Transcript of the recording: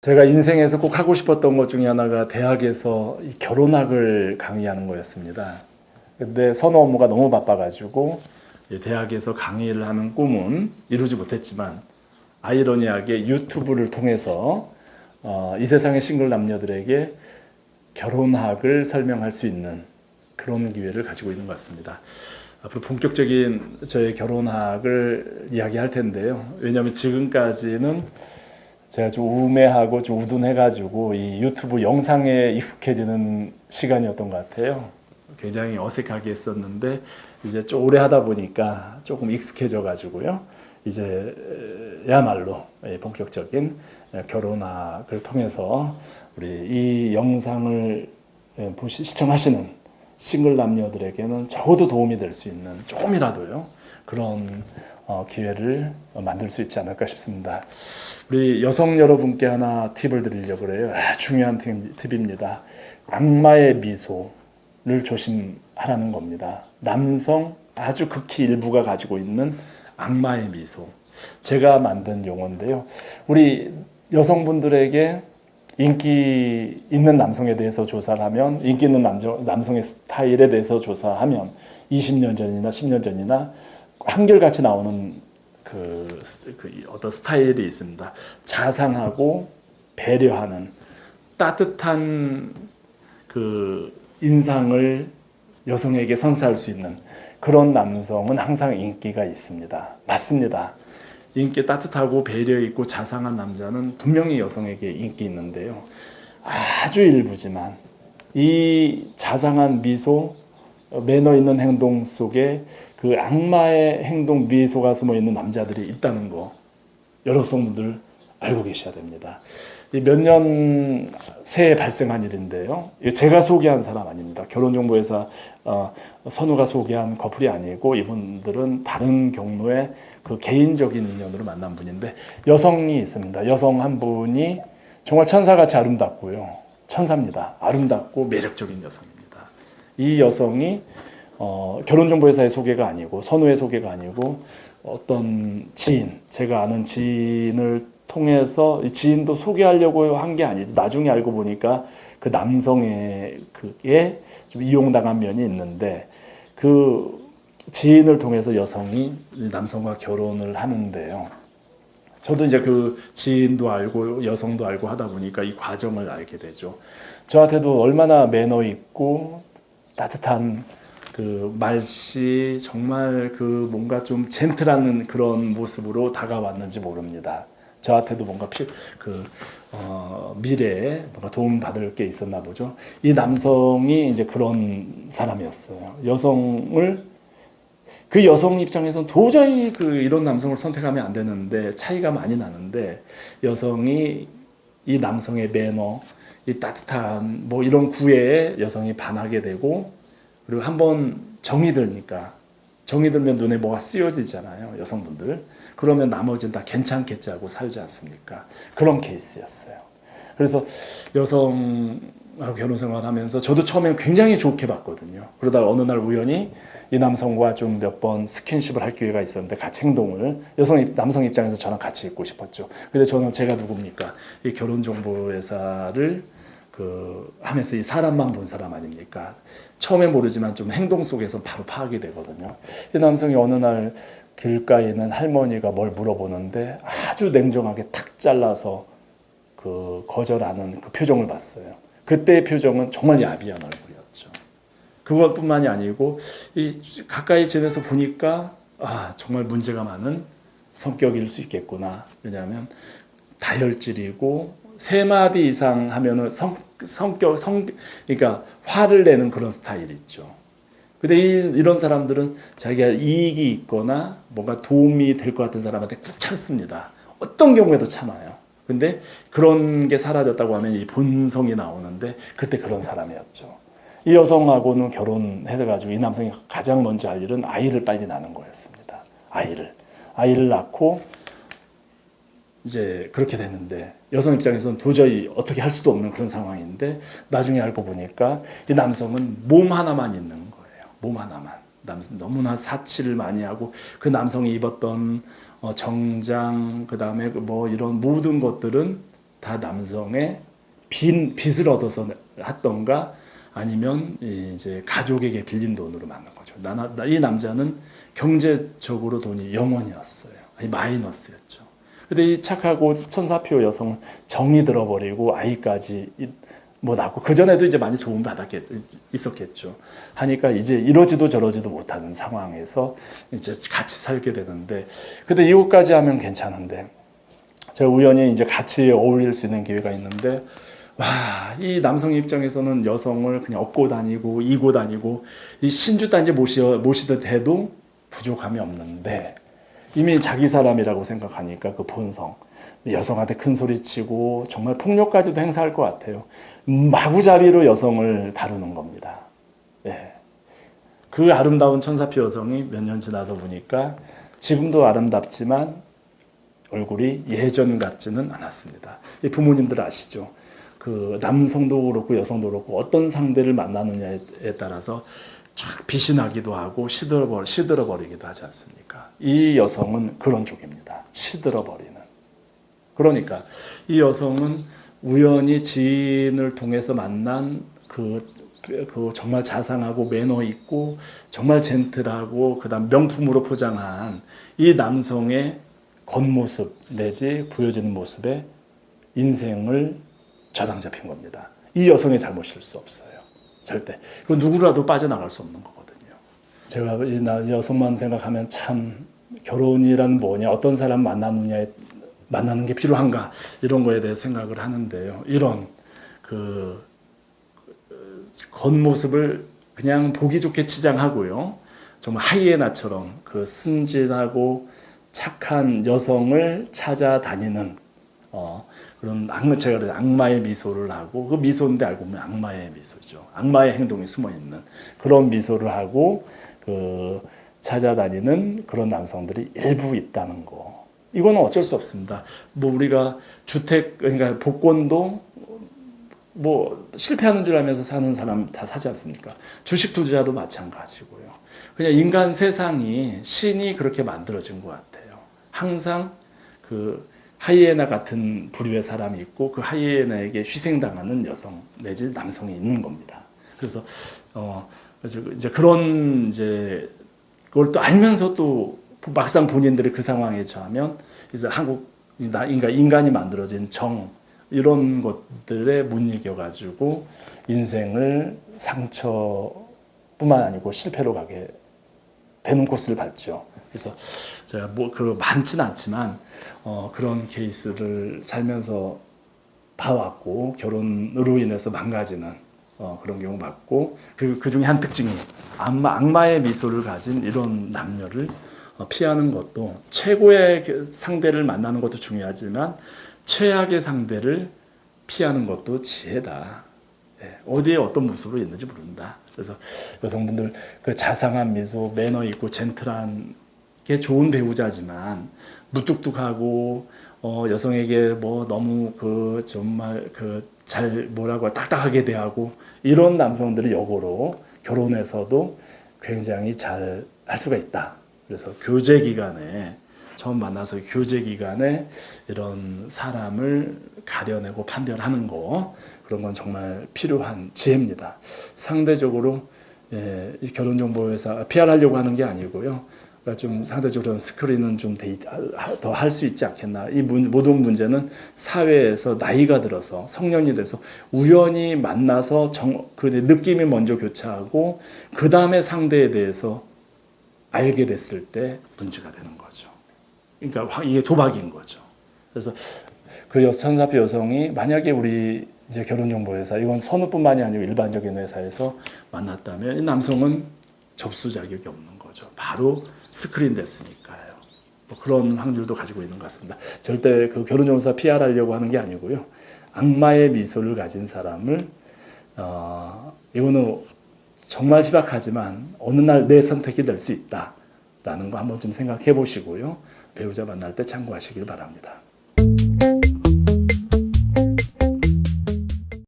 제가 인생에서 꼭 하고 싶었던 것 중에 하나가 대학에서 이 결혼학을 강의하는 거였습니다. 근데 선호 업무가 너무 바빠가지고 이 대학에서 강의를 하는 꿈은 이루지 못했지만 아이러니하게 유튜브를 통해서 이 세상의 싱글 남녀들에게 결혼학을 설명할 수 있는 그런 기회를 가지고 있는 것 같습니다. 앞으로 본격적인 저의 결혼학을 이야기할 텐데요. 왜냐하면 지금까지는 제가 좀 우매하고 좀 우둔해가지고 이 유튜브 영상에 익숙해지는 시간이었던 것 같아요. 굉장히 어색하게 했었는데 이제 좀 오래 하다 보니까 조금 익숙해져 가지고요. 이제야말로 본격적인 결혼학을 통해서 우리 이 영상을 시청하시는 싱글 남녀들에게는 적어도 도움이 될 수 있는 조금이라도요 그런 기회를 만들 수 있지 않을까 싶습니다. 우리 여성 여러분께 하나 팁을 드리려고 그래요. 중요한 팁입니다. 악마의 미소를 조심하라는 겁니다. 남성 아주 극히 일부가 가지고 있는 악마의 미소. 제가 만든 용어인데요. 우리 여성분들에게 인기 있는 남성에 대해서 조사를 하면, 인기 있는 남성의 스타일에 대해서 조사하면 20년 전이나 10년 전이나 한결같이 나오는 어떤 스타일이 있습니다. 자상하고 배려하는 따뜻한 그 인상을 여성에게 선사할 수 있는 그런 남성은 항상 인기가 있습니다. 맞습니다. 인기 따뜻하고 배려 있고 자상한 남자는 분명히 여성에게 인기 있는데요. 아주 일부지만 이 자상한 미소, 매너 있는 행동 속에 그 악마의 행동 미소가 숨어 있는 남자들이 있다는 거 여성분들 알고 계셔야 됩니다. 몇 년 새에 발생한 일인데요. 제가 소개한 사람 아닙니다. 결혼정보회사 선우가 소개한 커플이 아니고 이분들은 다른 경로의 그 개인적인 인연으로 만난 분인데 여성이 있습니다. 여성 한 분이 정말 천사같이 아름답고요. 천사입니다. 아름답고 매력적인 여성입니다. 이 여성이 결혼정보회사의 소개가 아니고 선우의 소개가 아니고 어떤 지인, 제가 아는 지인을 통해서 지인도 소개하려고 한 게 아니죠. 나중에 알고 보니까 그 남성의 그게 좀 이용당한 면이 있는데 그 지인을 통해서 여성이 남성과 결혼을 하는데요. 저도 이제 그 지인도 알고 여성도 알고 하다 보니까 이 과정을 알게 되죠. 저한테도 얼마나 매너 있고 따뜻한 그 말씨 정말 그 뭔가 좀 젠틀한 그런 모습으로 다가왔는지 모릅니다. 저한테도 뭔가 미래에 뭔가 도움 받을 게 있었나 보죠. 이 남성이 이제 그런 사람이었어요. 그 여성 입장에서는 도저히 이런 남성을 선택하면 안 되는데 차이가 많이 나는데 여성이 이 남성의 매너, 이 따뜻한 뭐 이런 구애에 여성이 반하게 되고 그리고 한번 정이 들면 눈에 뭐가 쓰여지잖아요. 여성분들. 그러면 나머지는 다 괜찮겠지 하고 살지 않습니까? 그런 케이스였어요. 그래서 여성하고 결혼 생활하면서 저도 처음에는 굉장히 좋게 봤거든요. 그러다가 어느 날 우연히 이 남성과 좀 몇 번 스킨십을 할 기회가 있었는데 같이 행동을 남성 입장에서 저랑 같이 있고 싶었죠. 근데 저는 제가 누굽니까? 이 결혼정보회사를 하면서 이 사람만 본 사람 아닙니까? 처음엔 모르지만 좀 행동 속에서 바로 파악이 되거든요. 이 남성이 어느 날 길가에 있는 할머니가 뭘 물어보는데 아주 냉정하게 탁 잘라서 거절하는 그 표정을 봤어요. 그때의 표정은 정말 야비한 얼굴이었죠. 그것뿐만이 아니고 가까이 지내서 보니까 정말 문제가 많은 성격일 수 있겠구나. 왜냐하면 다혈질이고 3마디 이상 하면은 그러니까 화를 내는 그런 스타일이 있죠. 근데 이런 사람들은 자기가 이익이 있거나 뭔가 도움이 될 것 같은 사람한테 꾹 참습니다. 어떤 경우에도 참아요. 근데 그런 게 사라졌다고 하면 이 본성이 나오는데 그때 그런 사람이었죠. 이 여성하고는 결혼해가지고 이 남성이 가장 먼저 할 일은 아이를 빨리 낳는 거였습니다. 아이를 낳고 이제 그렇게 됐는데 여성 입장에서는 도저히 어떻게 할 수도 없는 그런 상황인데 나중에 알고 보니까 이 남성은 몸 하나만 있는 거예요. 몸 하나만. 너무나 사치를 많이 하고 그 남성이 입었던 정장 그다음에 뭐 이런 모든 것들은 다 남성의 빚을 얻어서 했던가 아니면 이제 가족에게 빌린 돈으로 만난 거죠. 이 남자는 경제적으로 돈이 0원이었어요. 마이너스였죠. 근데 이 착하고 천사표 여성은 정이 들어버리고 아이까지 뭐 낳고 그 전에도 이제 많이 도움 있었겠죠. 하니까 이제 이러지도 저러지도 못하는 상황에서 이제 같이 살게 되는데, 근데 이것까지 하면 괜찮은데 제가 우연히 이제 같이 어울릴 수 있는 기회가 있는데, 와, 이 남성 입장에서는 여성을 그냥 업고 다니고 이고 다니고 이 신주단지 모시듯 해도 부족함이 없는데, 이미 자기 사람이라고 생각하니까 그 본성, 여성한테 큰 소리치고 정말 폭력까지도 행사할 것 같아요. 마구잡이로 여성을 다루는 겁니다. 예. 그 아름다운 천사표 여성이 몇 년 지나서 보니까 지금도 아름답지만 얼굴이 예전 같지는 않았습니다. 이 부모님들 아시죠? 그 남성도 그렇고 여성도 그렇고 어떤 상대를 만나느냐에 따라서 쫙 빛이 나기도 하고 시들어버리기도 하지 않습니까? 이 여성은 그런 쪽입니다. 시들어버리는. 그러니까 이 여성은 우연히 지인을 통해서 만난 그 정말 자상하고 매너 있고 정말 젠틀하고 그다음 명품으로 포장한 이 남성의 겉모습 내지 보여지는 모습에 인생을 저당 잡힌 겁니다. 이 여성의 잘못일 수 없어요. 절대. 그 누구라도 빠져나갈 수 없는 거거든요. 제가 이 여성만 생각하면 참 결혼이란 뭐냐, 어떤 사람 만나는 게 필요한가, 이런 거에 대해 생각을 하는데요. 이런 그 겉모습을 그냥 보기 좋게 치장하고요. 정말 하이에나처럼 그 순진하고 착한 여성을 찾아다니는 그런 제가 악마의 미소를 하고, 그 미소인데 알고 보면 악마의 미소죠. 악마의 행동이 숨어 있는 그런 미소를 하고 찾아다니는 그런 남성들이 일부 있다는 거. 이거는 어쩔 수 없습니다. 뭐 우리가 그러니까 복권도 뭐 실패하는 줄 알면서 사는 사람 다 사지 않습니까? 주식 투자도 마찬가지고요. 그냥 인간 세상이 신이 그렇게 만들어진 것 같아요. 항상 그 하이에나 같은 부류의 사람이 있고 그 하이에나에게 희생당하는 여성 내지 남성이 있는 겁니다. 그래서 이제 그런 이제 그걸 또 알면서 또 막상 본인들이 그 상황에 처하면 이제 인간이 만들어진 정 이런 것들에 못 이겨가지고 인생을 상처뿐만 아니고 실패로 가게 되는 코스를 밟죠. 그래서 제가 많지는 않지만 그런 케이스를 살면서 봐왔고 결혼으로 인해서 망가지는 그런 경우 봤고 그 중에 한 특징이 악마의 미소를 가진 이런 남녀를 피하는 것도 최고의 상대를 만나는 것도 중요하지만 최악의 상대를 피하는 것도 지혜다. 어디에 어떤 모습으로 있는지 모른다. 그래서 여성분들 그 자상한 미소, 매너 있고 젠틀한 게 좋은 배우자지만 무뚝뚝하고 여성에게 뭐 너무 정말 잘 뭐라고 딱딱하게 대하고 이런 남성들이 역으로 결혼해서도 굉장히 잘 할 수가 있다. 그래서 교제 기간에 처음 만나서 교제 기간에 이런 사람을 가려내고 판별하는 거 그런 건 정말 필요한 지혜입니다. 상대적으로 이 결혼정보회사 PR하려고 하는 게 아니고요. 그러니까 좀 상대적으로 스크린은 좀 더 할 수 있지 않겠나. 이 모든 문제는 사회에서 나이가 들어서 성년이 돼서 우연히 만나서 그 느낌이 먼저 교차하고 그 다음에 상대에 대해서 알게 됐을 때 문제가 되는 거죠. 그러니까 이게 도박인 거죠. 그래서 그 천사표 여성이 만약에 우리 이제 결혼정보회사 이건 선우뿐만이 아니고 일반적인 회사에서 만났다면 이 남성은 접수 자격이 없는 거죠. 바로 스크린 됐으니까요. 뭐 그런 확률도 가지고 있는 것 같습니다. 절대 그 결혼정보회사 PR하려고 하는 게 아니고요. 악마의 미소를 가진 사람을 이거는 정말 희박하지만 어느 날 내 선택이 될 수 있다라는 거 한번 좀 생각해 보시고요. 배우자 만날 때 참고하시길 바랍니다.